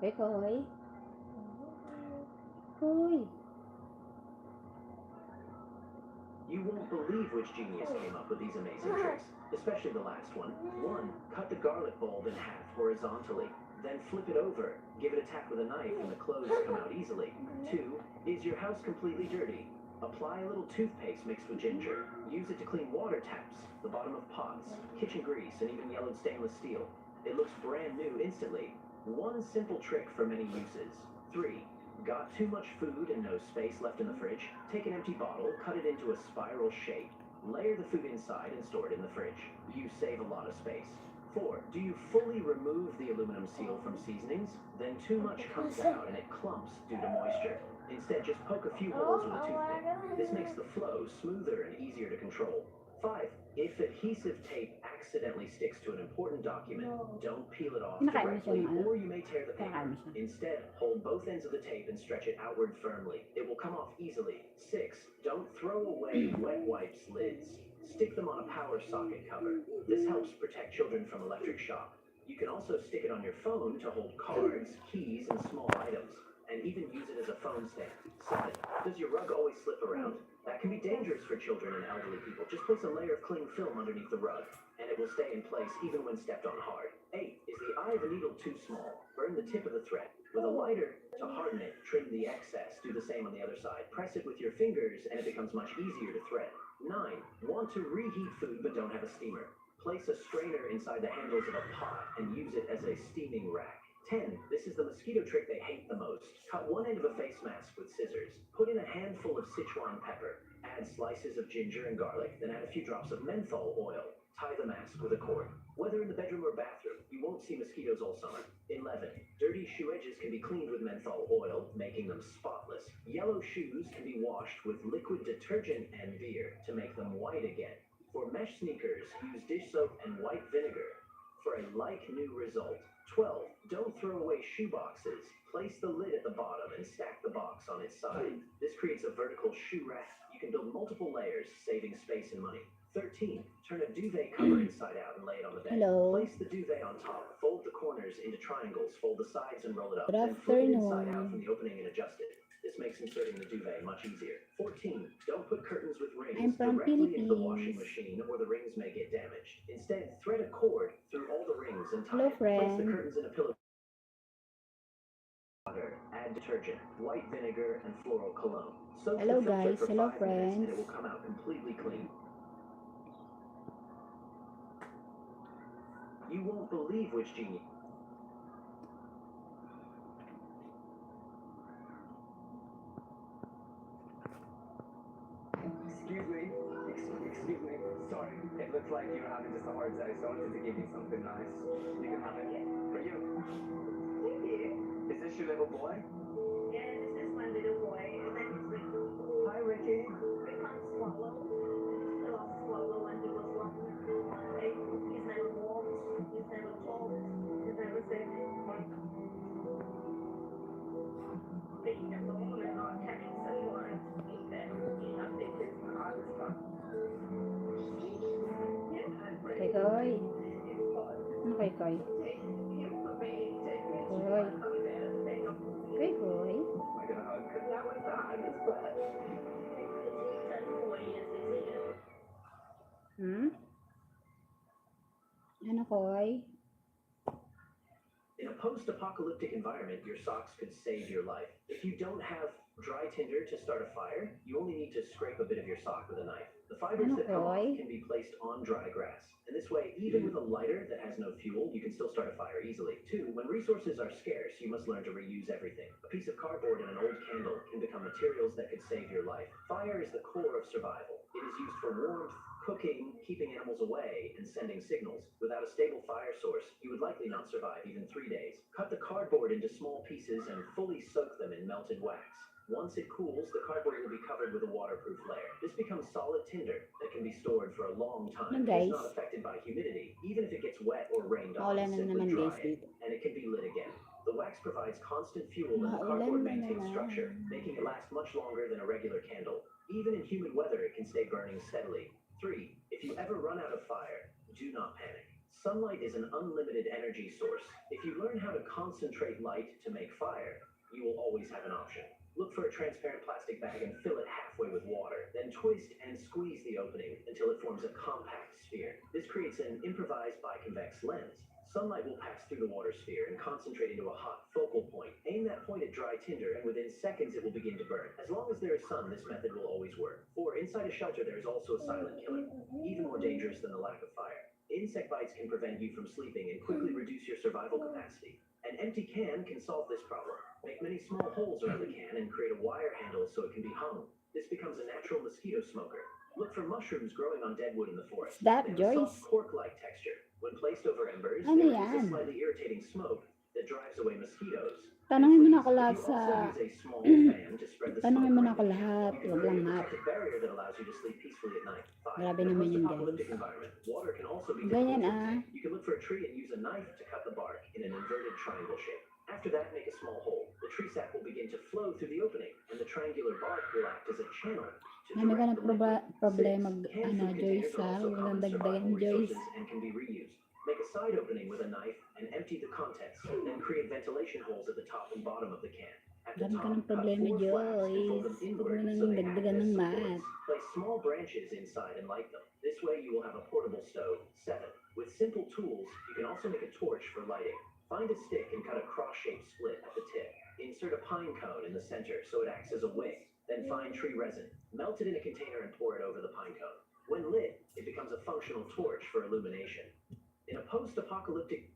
Cái khơi. Khơi. You won't believe which genius came up with these amazing tricks, especially the last one. 1. Cut the garlic bulb in half horizontally, then flip it over. Give it a tap with a knife and the clothes come out easily. 2. Is your house completely dirty? Apply a little toothpaste mixed with ginger. Use it to clean water taps, the bottom of pots, kitchen grease, and even yellowed stainless steel. It looks brand new instantly. One simple trick for many uses. 3. Got too much food and no space left in the fridge? Take an empty bottle, cut it into a spiral shape, layer the food inside and store it in the fridge. You save a lot of space. 4. Do you fully remove the aluminum seal from seasonings? Then too much comes out and it clumps due to moisture. Instead, just poke a few holes with a toothpick. This makes the flow smoother and easier to control. 5. If adhesive tape accidentally sticks to an important document, don't peel it off directly or you may tear the paper. Instead, hold both ends of the tape and stretch it outward firmly. It will come off easily. 6. Don't throw away wet wipes lids. Stick them on a power socket cover. This helps protect children from electric shock. You can also stick it on your phone to hold cards, keys, and small items, and even use it as a phone stand. 7. Does your rug always slip around? That can be dangerous for children and elderly people. Just place a layer of cling film underneath the rug, and it will stay in place even when stepped on hard. 8. Is the eye of a needle too small? Burn the tip of the thread. With a lighter to harden it, trim the excess. Do the same on the other side. Press it with your fingers, and it becomes much easier to thread. 9. Want to reheat food but don't have a steamer? Place a strainer inside the handles of a pot and use it as a steaming rack. 10. This is the mosquito trick they hate the most. Cut one end of a face mask with scissors. Put in a handful of Sichuan pepper. Add slices of ginger and garlic, then add a few drops of menthol oil. Tie the mask with a cord. Whether in the bedroom or bathroom, you won't see mosquitoes all summer. 11. Dirty shoe edges can be cleaned with menthol oil, making them spotless. Yellow shoes can be washed with liquid detergent and beer to make them white again. For mesh sneakers, use dish soap and white vinegar for a like-new result. 12. Don't throw away shoe boxes. Place the lid at the bottom and stack the box on its side. This creates a vertical shoe rack. You can build multiple layers, saving space and money. 13. Turn a duvet cover inside out and lay it on the bed. Hello. Place the duvet on top. Fold the corners into triangles. Fold the sides and roll it up. Good Then flip it afternoon. inside out from the opening and adjust it. This makes inserting the duvet much easier. 14. Don't put curtains with rings I'm from directly into the washing Philippines. machine or the rings may get damaged. Instead, thread a cord through all the rings and tie Hello, it. Place the friend. curtains in a pillow. Add detergent, white vinegar, and floral cologne. Soak Hello, the filter guys. for Hello, 5 minutes and friends. it will come out completely clean. You won't believe which genius. Excuse me. Excuse me. Sorry. It looks like you're having just a hard day, so I wanted to give you something nice. You can have it. For you. Thank you. Is this your little boy? Yeah, this is my little boy. His name is Ricky. Hi, Ricky. We can't swallow. He lost swallow when he was 1. He's never walked. He's never talked. He's never said being alone and not having someone to meet them. I think it's the hardest part. Yeah, Cái khơi. it's fun. Nó khơi khơi. Take him for me. Take me to Khơi. my mom and say, Cái khơi. Am I gonna hug? that was the hardest part. He turned 4 years this year. Ano khơi? In a post-apocalyptic environment, your socks could save your life. If you don't have dry tinder to start a fire, you only need to scrape a bit of your sock with a knife. The fibers that come off can be placed on dry grass. And this way, even with a lighter that has no fuel, you can still start a fire easily. 2. When resources are scarce, you must learn to reuse everything. A piece of cardboard and an old candle can become materials that could save your life. Fire is the core of survival. It is used for warmth, cooking, keeping animals away, and sending signals. Without a stable fire source, you would likely not survive even 3 days. Cut the cardboard into small pieces and fully soak them in melted wax. Once it cools, the cardboard will be covered with a waterproof layer. This becomes solid tinder that can be stored for a long time. It is not affected by humidity. Even if it gets wet or rained on, Maulan na simply naman dry guys it, dito. and it can be lit again. The wax provides constant fuel and the cardboard maintains structure, making it last much longer than a regular candle. Even in humid weather, it can stay burning steadily. 3. If you ever run out of fire, Do not panic. Sunlight is an unlimited energy source. If you learn how to concentrate light to make fire, you will always have an option. Look for a transparent plastic bag and fill it halfway with water. Then twist and squeeze the opening until it forms a compact sphere. This creates an improvised biconvex lens. Sunlight will pass through the water sphere and concentrate into a hot focal point. Aim that point at dry tinder, and within seconds it will begin to burn. As long as there is sun, this method will always work. For inside a shelter, there is also a silent killer, even more dangerous than the lack of fire. Insect bites can prevent you from sleeping and quickly reduce your survival capacity. An empty can can solve this problem. Make many small holes around the can and create a wire handle so it can be hung. This becomes a natural mosquito smoker. Look for mushrooms growing on dead wood in the forest. That, They have a Joyce? soft cork-like texture. When placed over embers, Ano they produce a yan? slightly irritating smoke that drives away mosquitoes. Tanungin mo na ako If lahat you sa... also use a small fan to spread the Tanungin mo smoke na ako around the lahat. can, you Huwag can lang create a map. protective barrier that allows you to sleep peacefully at night. Grabe In a naman yun, guys. post-apocalyptic environment, water can also be Ganyan, difficult to ah. obtain. You can look for a tree and use a knife to cut the bark in an inverted triangle shape. After that, make a small hole. The tree sap will begin to flow through the opening, and the triangular bark will act as a channel to Ano ka direct ng the liquid. problema, Canned ano, food Joyce, containers are ha? also Huwag common nang dagdagan, survival Joyce. resources and can be reused. Make a side opening with a knife and empty the contents, then create ventilation holes at the top and bottom of the can. At the Dami ka top, ng cut problema, 4 flaps and fold them Joyce. Huwag mo inward nang so they act dagdagan as ng supports. math. Place small branches inside and light them. This way you will have a portable stove. 7. With simple tools, you can also make a torch for lighting. Find a stick and cut a cross-shaped split at the tip. Insert a pine cone in the center so it acts as a wick. Then find tree resin. Melt it in a container and pour it over the pine cone. When lit, it becomes a functional torch for illumination. In a post-apocalyptic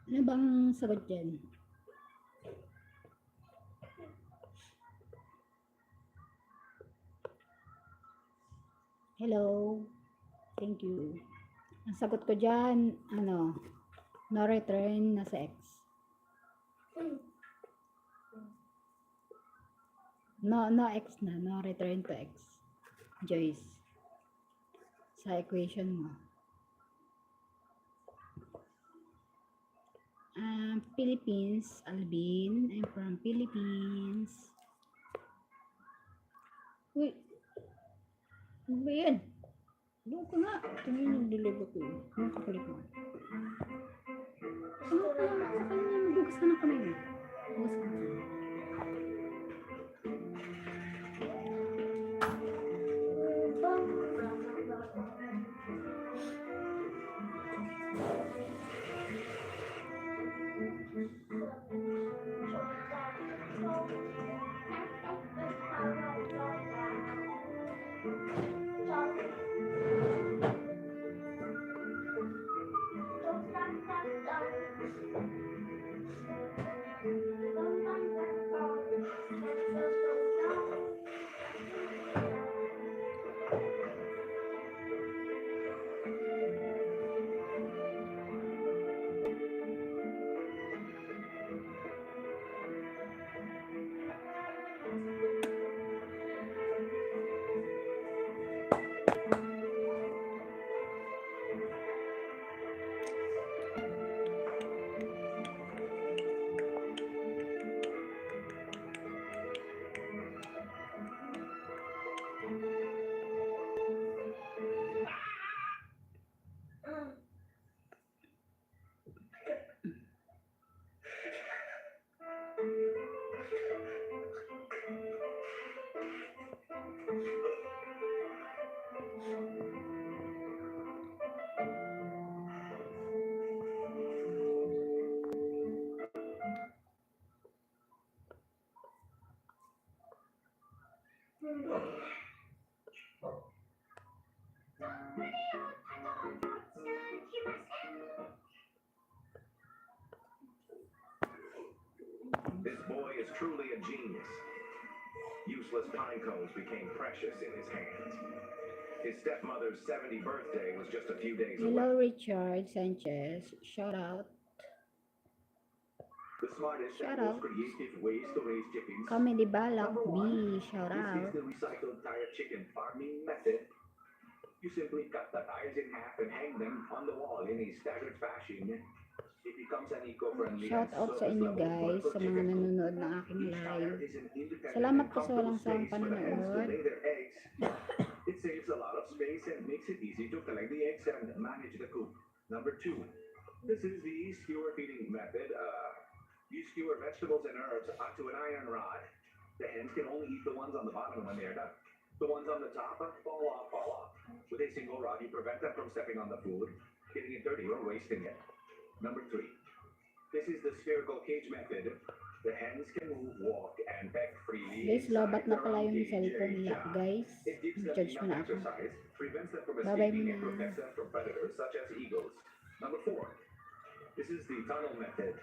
Ano bang sagot dyan? Hello? Thank you. Ang sagot ko dyan, ano, no return na sa X. No X na, no return to X. Joyce. Sa equation mo. Philippines, Alvin. I'm from Philippines. Uy. Ano ba yan? Doon ko na. Tingnan yung deliver ko. Ang kapalit mo. Ano ka na? Sa kanya, bukas ka na kamay mo. Bukas ka na. truly a genius. Useless pine cones became precious in his hands. His stepmother's 70th birthday was just a few days Hello, away. Richard Sanchez. Shout out. The smartest Shout and most out. creative ways to raise chickens. Comedy Balak Number B. one, Shout this is out. the recycled tire chicken farming method. You simply cut the tires in half and hang them on the wall in a staggered fashion. It becomes an eco-friendly Shout and out sa inyo surface-level guys, sa mga chicken coop. nanonood ng aking Each tire live. is an independent Salamat and po sa walang comfortable sawang space for the hens to panonood. lay their eggs. It saves a lot of space and makes it easy to collect the eggs and manage the coop. Number two, this is the skewer feeding method. You skewer vegetables and herbs onto an iron rod. The hens can only eat the ones on the bottom when they are done. The ones on the top fall off. With a single rod, you prevent them from stepping on the food, getting it dirty, or wasting it. Number three, this is the spherical cage method. The hens can move, walk, and peck freely. Guys, lobat na inside pala their own yung cage cellphone area. nila. Guys, It gives them charge mo na enough ako. exercise, prevents them from Bye-bye escaping, and muna. protects them from predators such as eagles. Number four, this is the tunnel method.